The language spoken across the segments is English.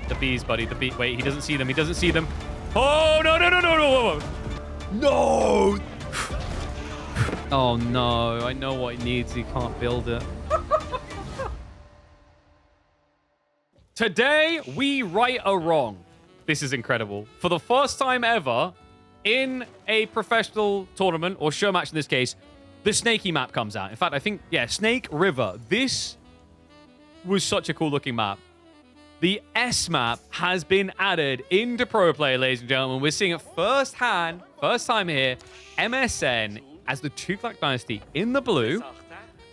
The bees, buddy. The bee. Wait, he doesn't see them. He doesn't see them. Oh, no, no, no, no, no. No. Oh, no. I know what he needs. He can't build it. Today, we right a wrong. This is incredible. For the first time ever in a professional tournament, or show match in this case, the Snakey map comes out. In fact, I think, yeah, Snake River. This was such a cool looking map. The S map has been added into Pro Play, ladies and gentlemen. We're seeing it firsthand, first time here, MSN as the Tughlaq Dynasty in the blue,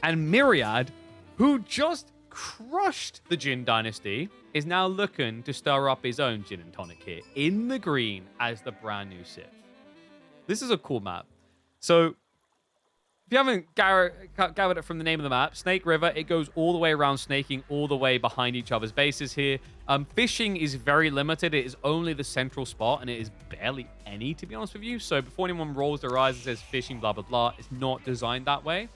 and Myriad, who just crushed the Jin Dynasty, is now looking to stir up his own gin and tonic here in the green as the brand new Civ. This is a cool map. So, if you haven't gathered it from the name of the map, Snake River, it goes all the way around, snaking all the way behind each other's bases here. Fishing is very limited. It is only the central spot, and it is barely any, to be honest with you. So before anyone rolls their eyes and says fishing, blah, blah, blah, it's not designed that way.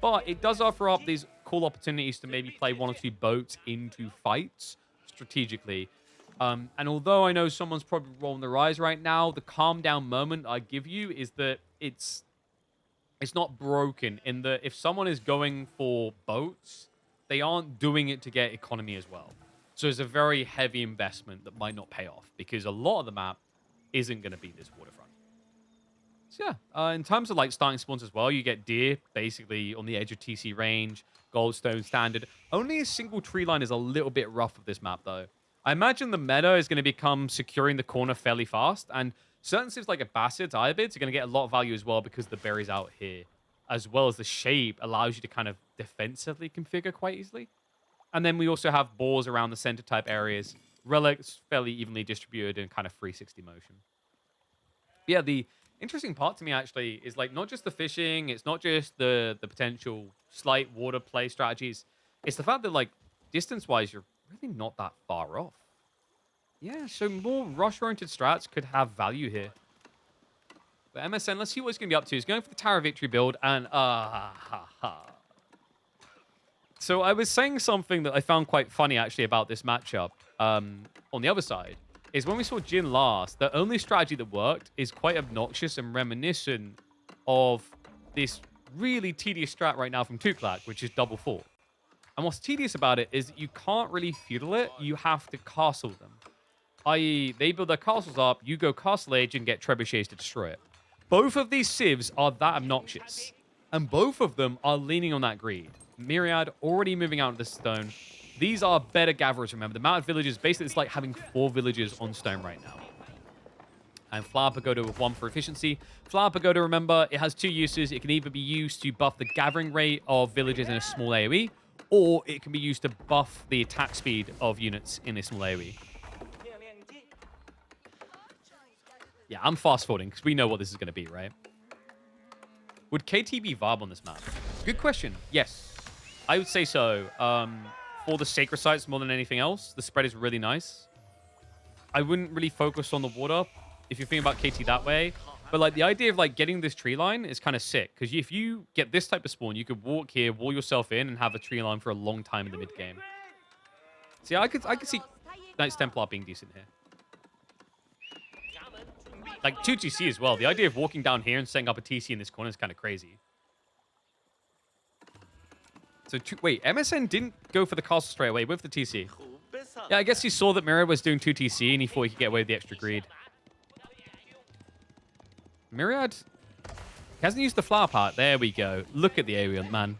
But it does offer up these cool opportunities to maybe play one or two boats into fights strategically. And although I know someone's probably rolling their eyes right now, the calm down moment I give you is that it's not broken in that if someone is going for boats, they aren't doing it to get economy as well. So it's a very heavy investment that might not pay off because a lot of the map isn't going to be this waterfront. So yeah, in terms of like starting spawns as well, you get deer basically on the edge of TC range, goldstone standard. Only a single tree line is a little bit rough of this map though. I imagine the meta is going to become securing the corner fairly fast, and certain civs like Abbasids, Iabids are going to get a lot of value as well because the berries out here, as well as the shape, allows you to kind of defensively configure quite easily. And then we also have boars around the center type areas, relics fairly evenly distributed in kind of 360 motion. But yeah, the interesting part to me actually is like not just the fishing, it's not just the potential slight water play strategies, it's the fact that like distance-wise, you're really not that far off. Yeah, so more rush-oriented strats could have value here. But MSN, let's see what he's going to be up to. He's going for the Tower of Victory build, and So I was saying something that I found quite funny, actually, about this matchup on the other side, is when we saw Jin last, the only strategy that worked is quite obnoxious and reminiscent of this really tedious strat right now from Tughlaq, which is double fort. And what's tedious about it is that you can't really feudal it, you have to castle them. I.e., they build their castles up, you go castle age and get trebuchets to destroy it. Both of these civs are that obnoxious. And both of them are leaning on that greed. Myriad already moving out of the stone. These are better gatherers, remember. The amount of villages, basically it's like having 4 villages on stone right now. And Flower Pagoda with 1 for efficiency. Flower Pagoda, remember, it has 2 uses. It can either be used to buff the gathering rate of villages in a small AoE, or it can be used to buff the attack speed of units in a small AoE. Yeah, I'm fast-forwarding because we know what this is going to be, right? Would KT be viable on this map? Good question. Yes, I would say so. For the sacred sites more than anything else, the spread is really nice. I wouldn't really focus on the water if you're thinking about KT that way. But like the idea of like getting this tree line is kind of sick because if you get this type of spawn, you could walk here, wall yourself in, and have a tree line for a long time in the mid game. See, I could see Knights Templar being decent here. Like 2 TC as well. The idea of walking down here and setting up a TC in this corner is kind of crazy. So wait, MSN didn't go for the castle straight away with the TC. Yeah, I guess he saw that Myriad was doing 2 TC and he thought he could get away with the extra greed. Myriad hasn't used the flower part. There we go. Look at the area, man.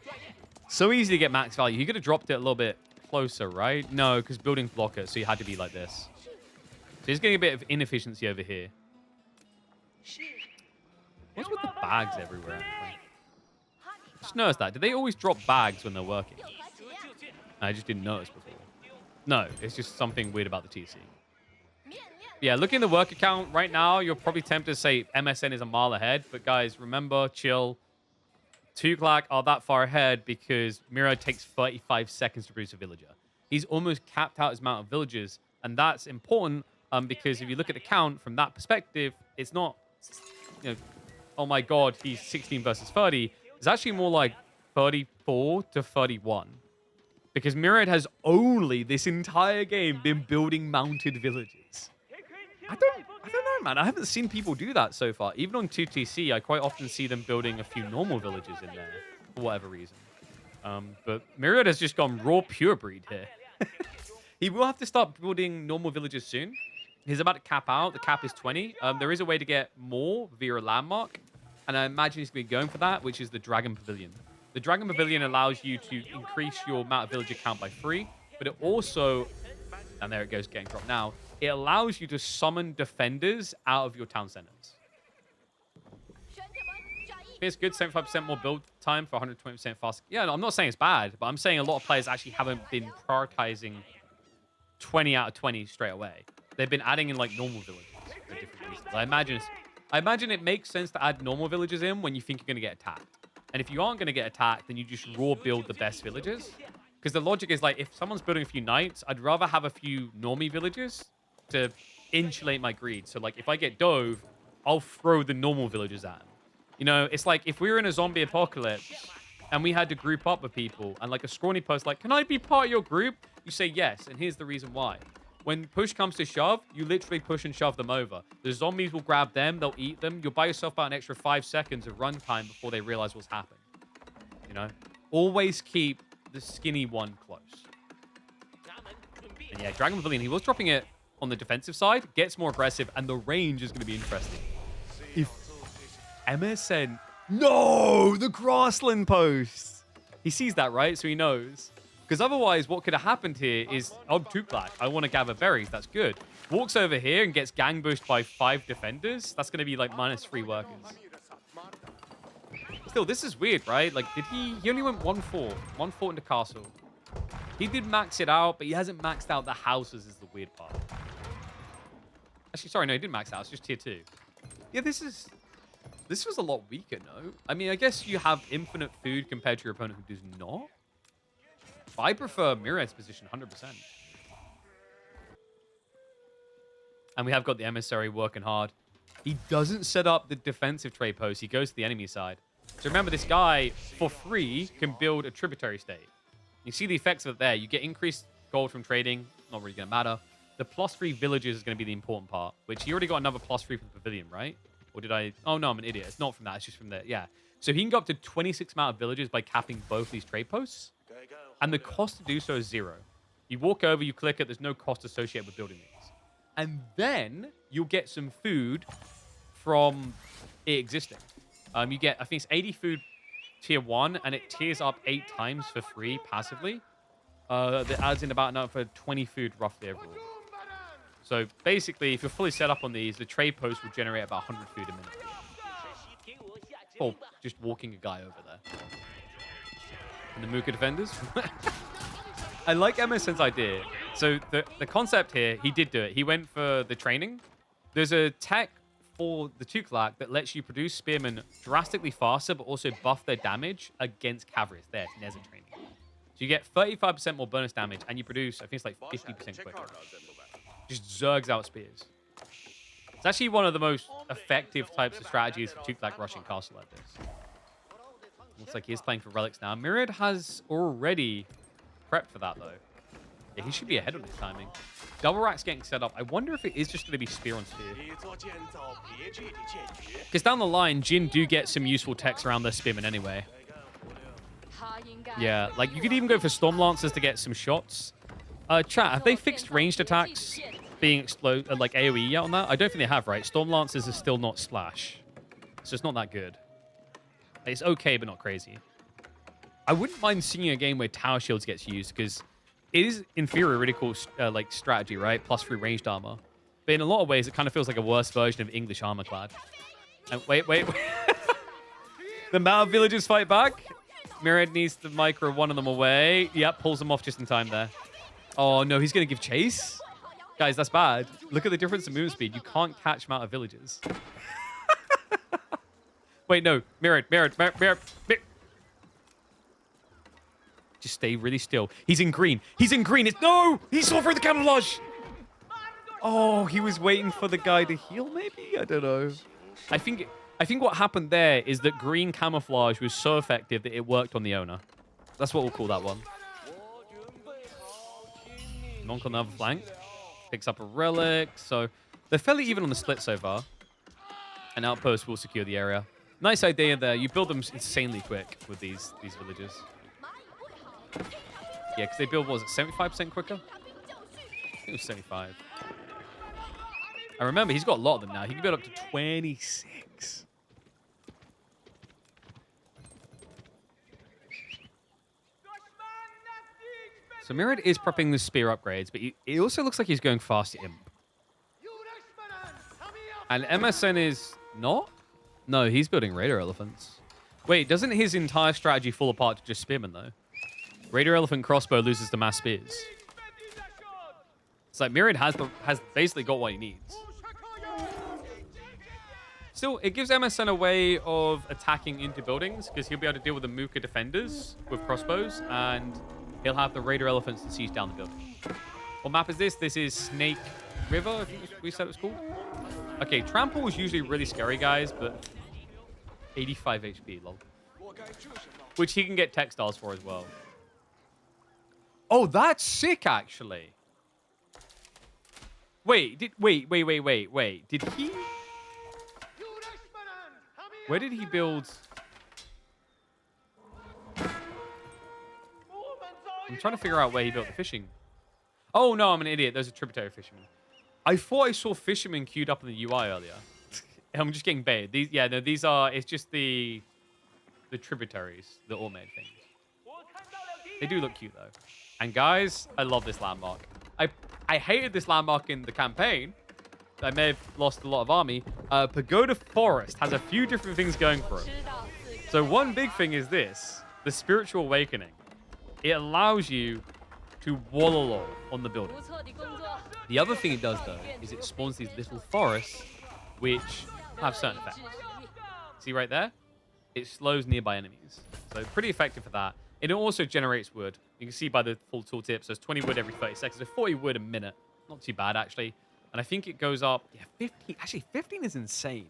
So easy to get max value. He could have dropped it a little bit closer, right? No, because buildings block it, so you had to be like this. So he's getting a bit of inefficiency over here. What's with the bags everywhere, actually? Just noticed that. Did they always drop bags when they're working? I just didn't notice before. No, it's just something weird about the TC. Yeah, looking at the work account right now, you're probably tempted to say MSN is a mile ahead. But guys, remember, chill. Tughlaq are that far ahead because Miro takes 35 seconds to produce a villager. He's almost capped out his amount of villagers. And that's important because if you look at the count from that perspective, it's not, you know, oh my God, he's 16 versus 30. It's actually more like 34 to 31. Because Myriad has only this entire game been building mounted villages. I don't know, man. I haven't seen people do that so far. Even on 2TC, I quite often see them building a few normal villages in there for whatever reason. But Myriad has just gone raw pure breed here. He will have to start building normal villages soon. He's about to cap out. The cap is 20. There is a way to get more via a landmark. And I imagine he's going to be going for that, which is the Dragon Pavilion. The Dragon Pavilion allows you to increase your amount of villager count by 3. But it also... And there it goes, getting dropped now. It allows you to summon defenders out of your town centers. It's good, 75% more build time for 120% faster. Yeah, no, I'm not saying it's bad, but I'm saying a lot of players actually haven't been prioritizing 20 out of 20 straight away. They've been adding in like normal villages for different reasons. I imagine it makes sense to add normal villages in when you think you're going to get attacked. And if you aren't going to get attacked, then you just raw build the best villages. Because the logic is like, if someone's building a few knights, I'd rather have a few normie villages to insulate my greed. So like, if I get dove, I'll throw the normal villages at them. You know, it's like if we were in a zombie apocalypse and we had to group up with people and like a scrawny post like, can I be part of your group? You say yes, and here's the reason why. When push comes to shove, you literally push and shove them over. The zombies will grab them, they'll eat them. You'll buy yourself about an extra 5 seconds of runtime before they realize what's happened. You know? Always keep the skinny one close. And yeah, Dragon Pavilion, he was dropping it on the defensive side, gets more aggressive, and the range is going to be interesting. If MSN... No! The Grassland post! He sees that, right? So he knows. Because otherwise, what could have happened here is, oh, Tughlaq, I want to gather berries. That's good. Walks over here and gets gang bushed by 5 defenders. That's going to be like -3 workers. Still, this is weird, right? Like, did he only went 1-4. 1-4 into castle. He did max it out, but he hasn't maxed out the houses is the weird part. Actually, sorry, no, he didn't max out. It's just tier 2. Yeah, this was a lot weaker, no? I mean, I guess you have infinite food compared to your opponent who does not. But I prefer Myriad's position 100%. And we have got the emissary working hard. He doesn't set up the defensive trade post. He goes to the enemy side. So remember, this guy, for free, can build a tributary state. You see the effects of it there. You get increased gold from trading. Not really going to matter. The +3 villages is going to be the important part, which he already got another +3 from the pavilion, right? Or did I... Oh, no, I'm an idiot. It's not from that. It's just from there. Yeah. So he can go up to 26 amount of villages by capping both these trade posts. And the cost to do so is 0. You walk over, you click it. There's no cost associated with building these. And then you'll get some food from it existing. You get, I think it's 80 food tier 1, and it tiers up 8 times for free passively. That adds in about another 20 food roughly overall. So basically, if you're fully set up on these, the trade post will generate about 100 food a minute. Or just walking a guy over there. And the Mooka defenders. I like MSN's idea. So the concept here, he did do it. He went for the training. There's a tech for the Tughlaq that lets you produce spearmen drastically faster, but also buff their damage against cavalry. There, it's Neza training. So you get 35% more bonus damage, and you produce, I think it's like 50% quicker. Just zergs out spears. It's actually one of the most effective types of strategies for Tughlaq rushing castle like this. Looks like he is playing for relics now. Myriad has already prepped for that, though. Yeah, he should be ahead on his timing. Double rack's getting set up. I wonder if it is just going to be spear on spear. Because down the line, Jin do get some useful techs around their spearmen anyway. Yeah, like you could even go for Storm Lancers to get some shots. Chat, have they fixed ranged attacks being like AoE yet on that? I don't think they have, right? Storm Lancers is still not splash. So it's not that good. It's okay, but not crazy. I wouldn't mind seeing a game where Tower Shields gets used, because it is, in theory, a really cool like strategy, right? +3 ranged armor. But in a lot of ways, it kind of feels like a worse version of English armor clad. And wait. The Mao villagers fight back. Myriad needs to micro one of them away. Yep, pulls them off just in time there. Oh, no, he's going to give chase? Guys, that's bad. Look at the difference in movement speed. You can't catch Mount of villages. Wait, no. Myriad. Just stay really still. He's in green. No! He saw through the camouflage! Oh, he was waiting for the guy to heal, maybe? I don't know. I think what happened there is that green camouflage was so effective that it worked on the owner. That's what we'll call that one. Monk on the other flank. Picks up a relic. So they're fairly even on the split so far. An outpost will secure the area. Nice idea there. You build them insanely quick with these villagers. Yeah, because they build, what was it, 75% quicker? I think it was 75. I remember he's got a lot of them now. He can build up to 26. So Mirad is prepping the spear upgrades, but it also looks like he's going fast imp. And MSN is not? No, he's building Raider Elephants. Wait, doesn't his entire strategy fall apart to just spearmen, though? Raider Elephant crossbow loses to mass spears. It's like Mirad has basically got what he needs. Still, it gives MSN a way of attacking into buildings, because he'll be able to deal with the Mooka defenders with crossbows, and he'll have the Raider Elephants to siege down the building. What map is this? This is Snake River, I think we said it was called. Okay, Trample is usually really scary, guys, but 85 HP, lol. Which he can get textiles for as well. Oh, that's sick, actually. Wait. Did he... Where did he build... I'm trying to figure out where he built the fishing. Oh, no, I'm an idiot. There's a tributary fisherman. I thought I saw fishermen queued up in the UI earlier. I'm just getting baited. These are... It's just the tributaries, the automated things. They do look cute, though. And guys, I love this landmark. I hated this landmark in the campaign. I may have lost a lot of army. Pagoda Forest has a few different things going for it. So one big thing is this, the Spiritual Awakening. It allows you to wallalow on the building. The other thing it does, though, is it spawns these little forests, which have certain effects. See right there? It slows nearby enemies. So pretty effective for that. It also generates wood. You can see by the full tooltip, so it's 20 wood every 30 seconds. So 40 wood a minute. Not too bad, actually. And I think it goes up, 15. Actually, 15 is insane.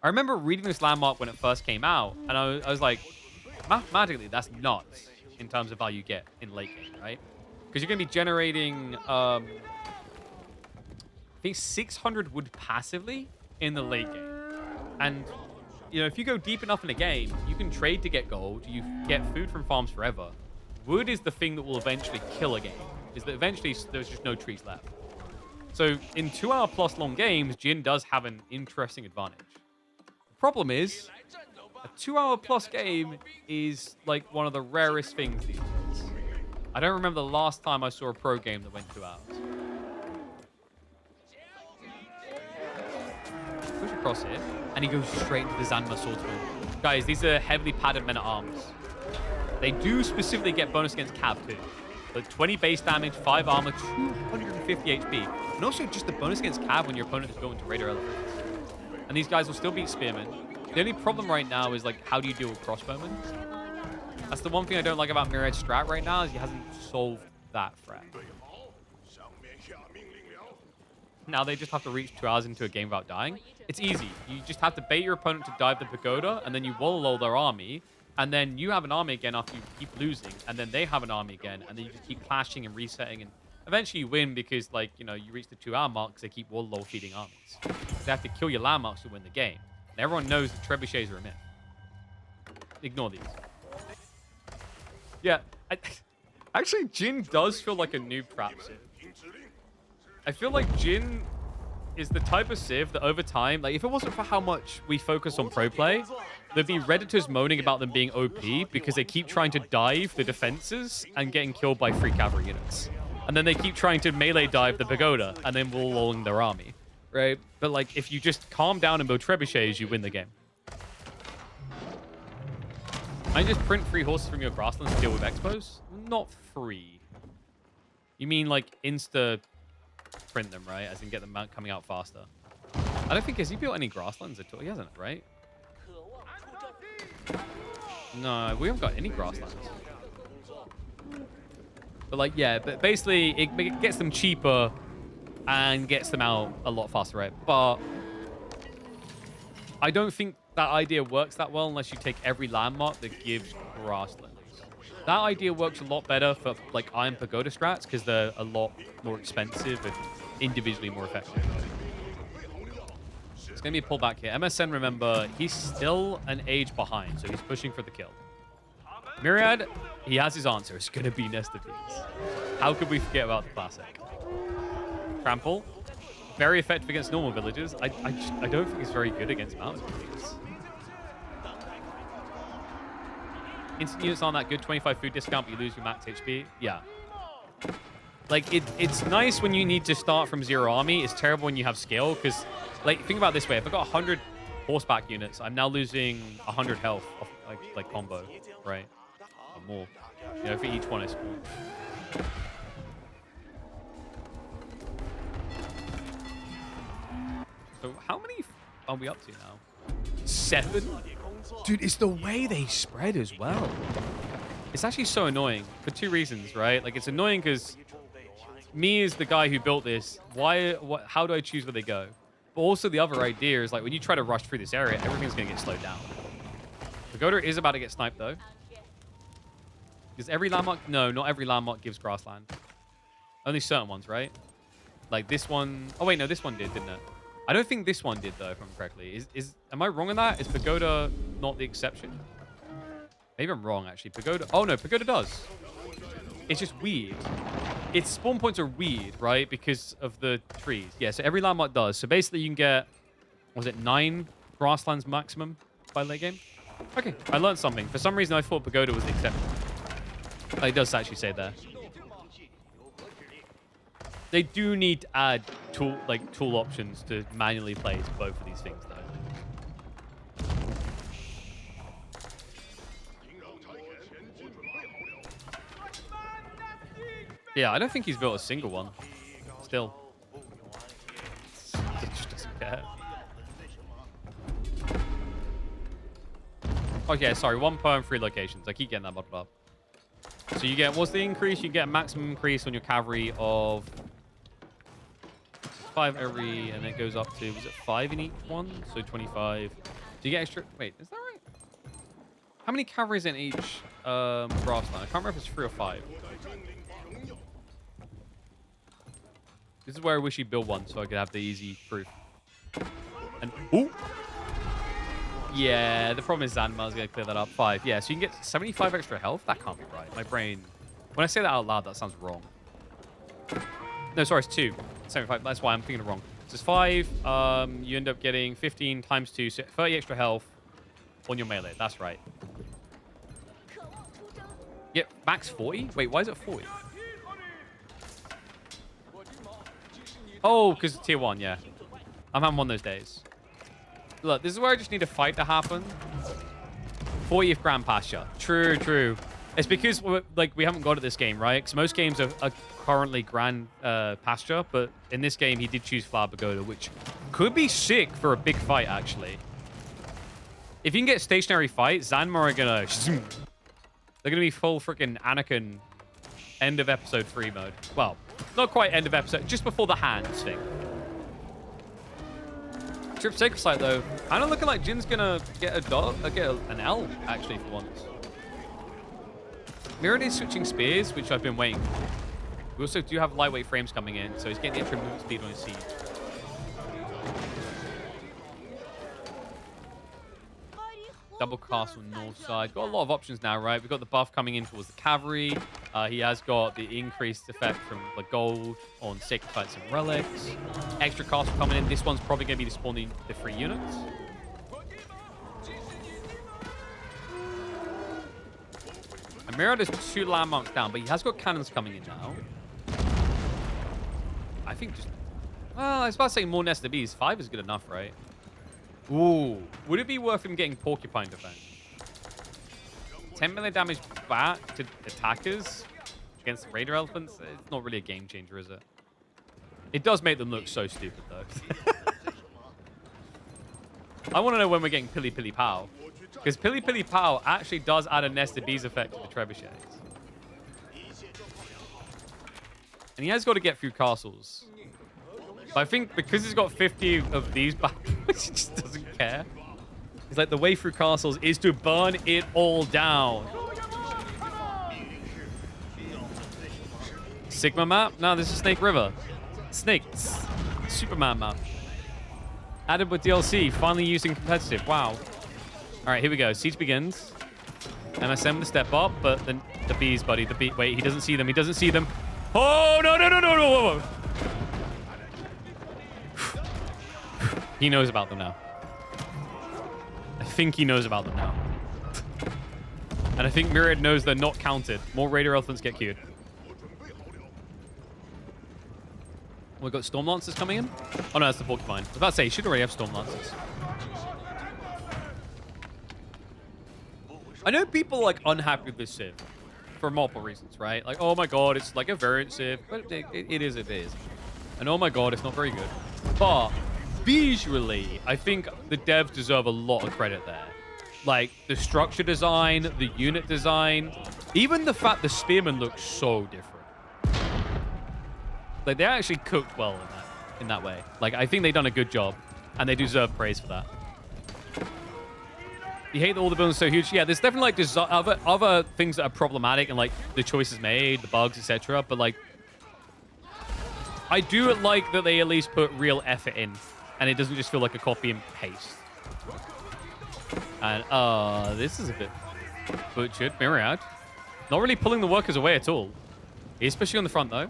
I remember reading this landmark when it first came out, and I was like, mathematically, that's nuts in terms of how you get in late game, right? Because you're going to be generating, I think 600 wood passively in the late game. And, you know, if you go deep enough in the game, you can trade to get gold. You get food from farms forever. Wood is the thing that will eventually kill a game. Is that eventually there's just no trees left. So in 2-hour-plus long games, Jin does have an interesting advantage. The problem is, a 2-hour-plus game is like one of the rarest things these days. I don't remember the last time I saw a pro game that went 2 hours. Push across here, and he goes straight into the Zanma swordsman. Guys, these are heavily padded men-at-arms. They do specifically get bonus against cav too. But 20 base damage, 5 armor, 250 HP. And also just the bonus against cav when your opponent is going to Raider Elephants. And these guys will still beat spearmen. The only problem right now is, like, how do you deal with crossbowmen? That's the one thing I don't like about Mirad's strat right now, is he hasn't solved that threat. Now they just have to reach 2 hours into a game without dying. It's easy. You just have to bait your opponent to dive the Pagoda, and then you wall their army. And then you have an army again after you keep losing, and then they have an army again, and then you just keep clashing and resetting, and eventually you win because, like, you know, you reach the 2 hour mark because they keep wall feeding armies. They have to kill your landmarks to win the game. And everyone knows the trebuchets are a myth. Ignore these. Yeah, actually, Jin does feel like a noob trap civ. I feel like Jin is the type of civ that over time, like, if it wasn't for how much we focus on pro play, there'd be Redditors moaning about them being OP because they keep trying to dive the defenses and getting killed by free cavalry units. And then they keep trying to melee dive the Pagoda and then wall-lolling their army, right? But, like, if you just calm down and build trebuchets, you win the game. I just print free horses from your grasslands to deal with expos? Not free. You mean, like, insta print them, right? As in get them coming out faster. I don't think, has he built any grasslands at all? He hasn't, right? No, we haven't got any grasslands. But, like, yeah, but basically it gets them cheaper and gets them out a lot faster, right? But I don't think that idea works that well unless you take every landmark that gives grasslands. That idea works a lot better for like Iron Pagoda strats because they're a lot more expensive and individually more effective. It's going to be a pullback here. MSN, remember, he's still an age behind, so he's pushing for the kill. Myriad, he has his answer. It's going to be Nest of Bees. How could we forget about the classic? Trample, very effective against normal villagers. I don't think it's very good against mountain bees. Instant units aren't that good. 25 food discount, but you lose your max HP. Yeah. Like, it's nice when you need to start from zero army. It's terrible when you have scale, because, like, think about it this way. If I got 100 horseback units, I'm now losing 100 health off, like combo, right? Or more. You know, for each one I spawn. So how many are we up to now? 7? Dude, it's the way they spread as well. It's actually so annoying for 2 reasons, right? Like, it's annoying because me as the guy who built this, how do I choose where they go? But also the other idea is, like, when you try to rush through this area, everything's going to get slowed down. Pagoda is about to get sniped, though. Does every landmark? No, not every landmark gives Grassland. Only certain ones, right? Like this one. Oh, wait, no, this one did, didn't it? I don't think this one did, though, if I'm correctly. Am I wrong on that? Is Pagoda not the exception? Maybe I'm wrong, actually. Pagoda. Oh, no, Pagoda does. It's just weird. Its spawn points are weird, right? Because of the trees. Yeah, so every landmark does. So basically, you can get, was it 9 grasslands maximum by late game? Okay, I learned something. For some reason, I thought Pagoda was the exception. It does actually say there. They do need to add tool options to manually place both of these things, though. Yeah, I don't think he's built a single one. Still. He just doesn't care. Okay, sorry. 1 per and 3 locations. I keep getting that muddled up. So you get, what's the increase? You get a maximum increase on your cavalry of 5 every, and it goes up to, was it 5 in each one? So 25. Do you get extra? Wait, is that right? How many cavalries in each grassland? I can't remember if it's 3 or 5. This is where I wish you'd build one so I could have the easy proof. And, ooh! Yeah, the problem is Zanmar's going to clear that up. 5. Yeah, so you can get 75 extra health? That can't be right. My brain... When I say that out loud, that sounds wrong. No, sorry, it's 2. 75. That's why I'm thinking it wrong. So it's 5. You end up getting 15 times 2, so 30 extra health on your melee. That's right. Yep, max 40? Wait, why is it 40? Oh, because it's tier 1, yeah. I'm having one of those days. Look, this is where I just need a fight to happen. 40th Grand Pasture. True, true. It's because we haven't got at this game, right? Because most games are currently Grand Pasture, but in this game he did choose Flower Pagoda, which could be sick for a big fight, actually. If you can get a stationary fight, Zanmar are gonna... They're gonna be full freaking Anakin end of episode 3 mode. Well, not quite end of episode, just before the hands thing. Trip Sacred Site, though, kind of looking like Jin's gonna get an L, actually, for once. Mirror is switching spears, which I've been waiting for. We also do have lightweight frames coming in, so he's getting the extra movement speed on his siege. Double castle north side. Got a lot of options now, right? We've got the buff coming in towards the cavalry. He has got the increased effect from the gold on sacred sites and relics. Extra castle coming in. This one's probably going to be spawning the 3 units. And Mirror has 2 landmarks down, but he has got cannons coming in now. I think just... Well, I was about to say more Nest of Bees. 5 is good enough, right? Ooh. Would it be worth him getting Porcupine Defense? 10 million damage back to attackers against Raider Elephants? It's not really a game changer, is it? It does make them look so stupid, though. I want to know when we're getting Pili Pili Pow. Because Pili Pili Pow actually does add a Nest of Bees effect to the trebuchets. And he has got to get through castles. But I think because he's got 50 of these back, he just doesn't care. It's like the way through castles is to burn it all down. Sigma map? No, this is Snake River. Snakes. Superman map. Added with DLC. Finally using competitive. Wow. All right, here we go. Siege begins. MSM to step up, but then the bees, buddy. The bee. Wait, he doesn't see them. He doesn't see them. Oh, no, no, no, no, no. Whoa, whoa. He knows about them now. I think he knows about them now. And I think Myriad knows they're not counted. More Raider Elephants get queued. We've got Storm Lancers coming in. Oh, no, that's the Porcupine. I was about to say, you should already have Storm Lancers. I know people like unhappy with this Civ for multiple reasons, right? Like, oh my god, it's like a variant Civ. But it is. And oh my god, it's not very good. But visually, I think the devs deserve a lot of credit there. Like, the structure design, the unit design, even the fact the Spearman looks so different. Like, they actually cooked well in that way. Like, I think they've done a good job, and they deserve praise for that. You hate that all the buildings are so huge. Yeah, there's definitely like other things that are problematic and like the choices made, the bugs, etc. But like, I do like that they at least put real effort in, and it doesn't just feel like a copy and paste. And this is a bit butchered. Myriad, not really pulling the workers away at all, especially on the front though.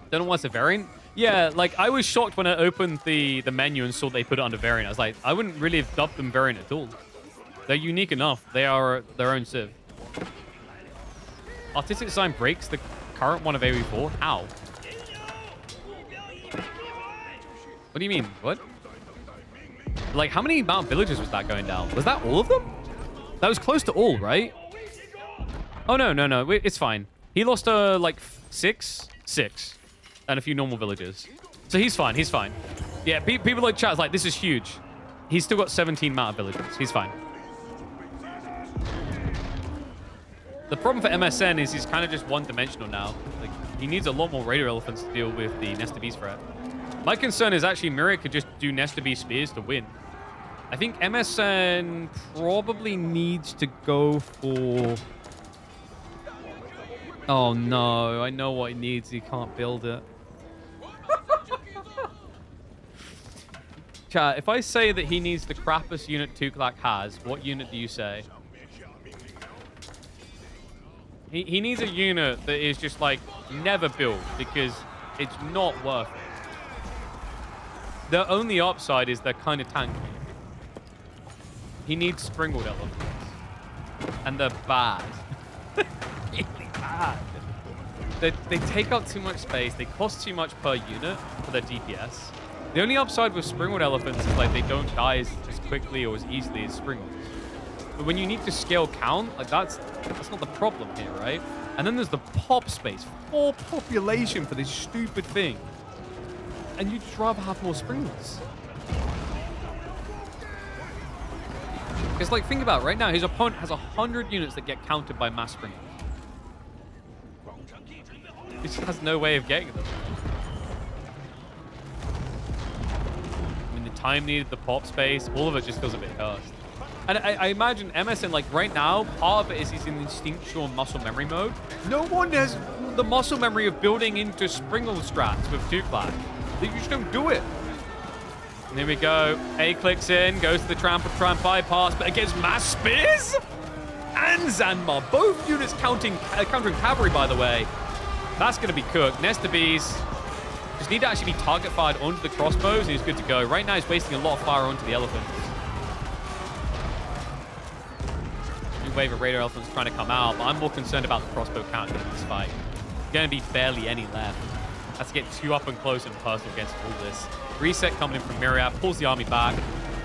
Don't know why it's a variant. Yeah, like, I was shocked when I opened the menu and saw they put it under variant. I was like, I wouldn't really have dubbed them variant at all. They're unique enough. They are their own Civ. Artistic design breaks the current one of AoE4? How? What do you mean? What? Like, how many mountain villages was that going down? Was that all of them? That was close to all, right? Oh, no. It's fine. He lost, like, six. And a few normal villagers. So he's fine. Yeah, people like chat is like, this is huge. He's still got 17 mountain villagers. He's fine. The problem for MSN is he's kind of just one-dimensional now. Like, he needs a lot more Raider Elephants to deal with the Nesta Beast threat. My concern is actually Myriad could just do Nesta Beast Spears to win. I think MSN probably needs to go for... Oh no, I know what he needs. He can't build it. Chat, if I say that he needs the crappiest unit Tughlaq has, what unit do you say? He needs a unit that is just like never built because it's not worth it. The only upside is they're kind of tanky. He needs Springwood Elephants. And they're bad. Really bad. They take up too much space. They cost too much per unit for their DPS. The only upside with Springwood Elephants is like they don't die as quickly or as easily as Springwoods. But when you need to scale count, like that's not the problem here, right? And then there's the pop space, 4 population for this stupid thing. And you'd just rather have more Springwoods. Because like, think about it, right now, his opponent has 100 units that get counted by mass Springwoods. He just has no way of getting them. I mean, the time needed, the pop space, all of it just feels a bit cursed. And I imagine MSN, like right now, part of it is he's in instinctual muscle memory mode. No one has the muscle memory of building into Springwood strats with Tughlaq. You just don't do it. And here we go. A clicks in, goes to the trample, try and bypass, but against mass spears and Zanmar. Both units countering cavalry, by the way. That's going to be cooked. Nesta Bees just need to actually be target fired onto the crossbows, and he's good to go. Right now, he's wasting a lot of fire onto the elephants. New wave of Raider Elephants trying to come out, but I'm more concerned about the crossbow count in this fight. Going to be barely any left. Has to get too up and close and personal against all this. Reset coming in from Myriad, pulls the army back,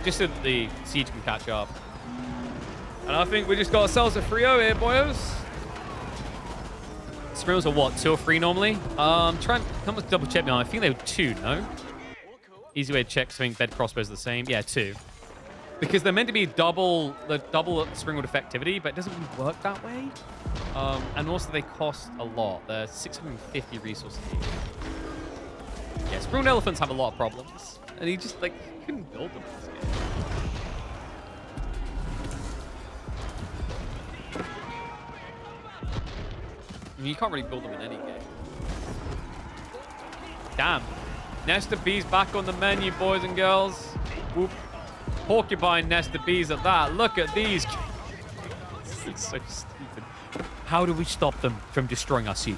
just so that the siege can catch up. And I think we just got ourselves a 3-0 here, boys. Sprills are what, 2 or 3 normally? Try and come with double check me on. I think they were 2, no? Easy way to check, so I think bed crossbows are the same. Yeah, 2. Because they're meant to be double Springwood effectivity, but it doesn't really work that way. And also they cost a lot. They're 650 resources each. Yeah, Springwood Elephants have a lot of problems. And he just, like, couldn't build them in this game. mean, you can't really build them in any game. Damn. Nest of bees back on the menu, boys and girls. Whoop. Porcupine nest of bees at that. Look at these. It's so stupid. How do we stop them from destroying our seed?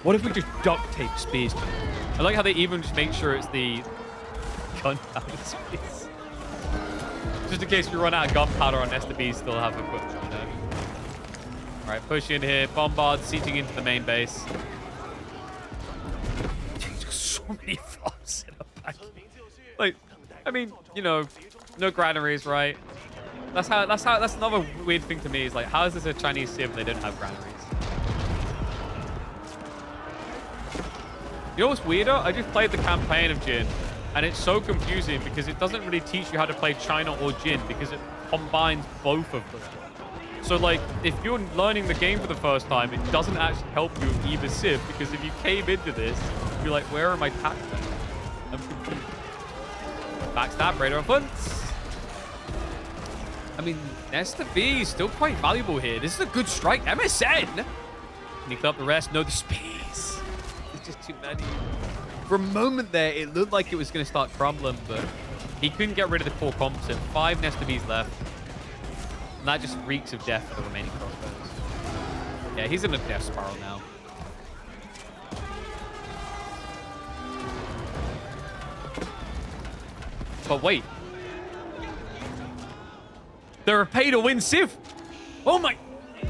What if we just duct tape spears to them? I like how they even just make sure it's the gunpowder spears. Just in case we run out of gunpowder, our nest of bees still have equipment. You know? All right, push in here. Bombard sieging into the main base. So many farms in a pack. Like, I mean, you know, no granaries, right? That's another weird thing to me is like, how is this a Chinese civ? They don't have granaries. You know what's weirder? I just played the campaign of Jin, and it's so confusing because it doesn't really teach you how to play China or Jin because it combines both of them. So like, if you're learning the game for the first time, it doesn't actually help you with either civ because if you came into this, you're like, where are my tactics? I'm confused. Backstab, radar on fronts. I mean, Nesta B is still quite valuable here. This is a good strike. MSN! Can you clear up the rest? No, the space. There's just too many. For a moment there, it looked like it was going to start crumbling, but he couldn't get rid of the core composite. 5 Nesta Bs left. And that just reeks of death for the remaining crossbows. Yeah, he's in a death spiral now. But wait. They're a pay-to-win civ. Oh my...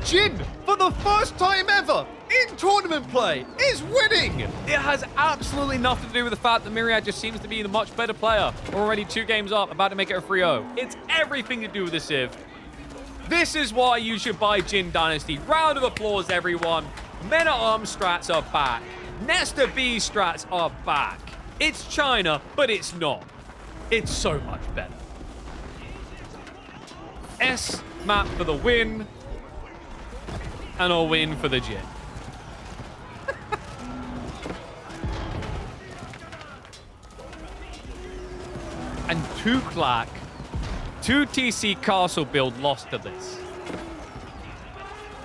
Jin, for the first time ever in tournament play, is winning. It has absolutely nothing to do with the fact that Myriad just seems to be the much better player. Already 2 games up, about to make it a 3-0. It's everything to do with the civ. This is why you should buy Jin Dynasty. Round of applause, everyone. Men-at-Arms strats are back. Nesta B strats are back. It's China, but it's not. It's so much better. S map for the win. And a win for the Jin. And Tughlaq, 2 TC castle build lost to this.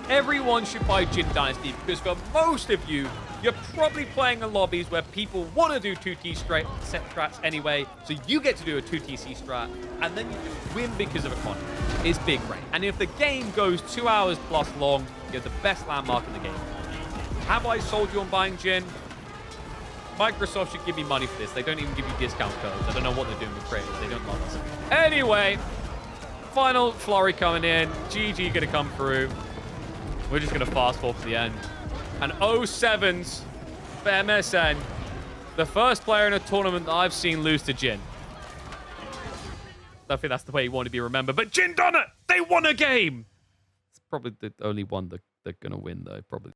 Everyone should buy Jin Dynasty because for most of you, you're probably playing in lobbies where people want to do 2T set strats anyway, so you get to do a 2TC strat, and then you just win because of economy. It's big brain. And if the game goes 2 hours plus long, you're the best landmark in the game. Have I sold you on buying Jin? Microsoft should give me money for this. They don't even give you discount codes. I don't know what they're doing with creators. They don't love us. Anyway, final flurry coming in. GG gonna come through. We're just gonna fast forward to the end. And 07s for MSN. The first player in a tournament that I've seen lose to Jin. I think that's the way you want to be remembered. But Jin done it! They won a game! It's probably the only one that they're going to win, though. Probably.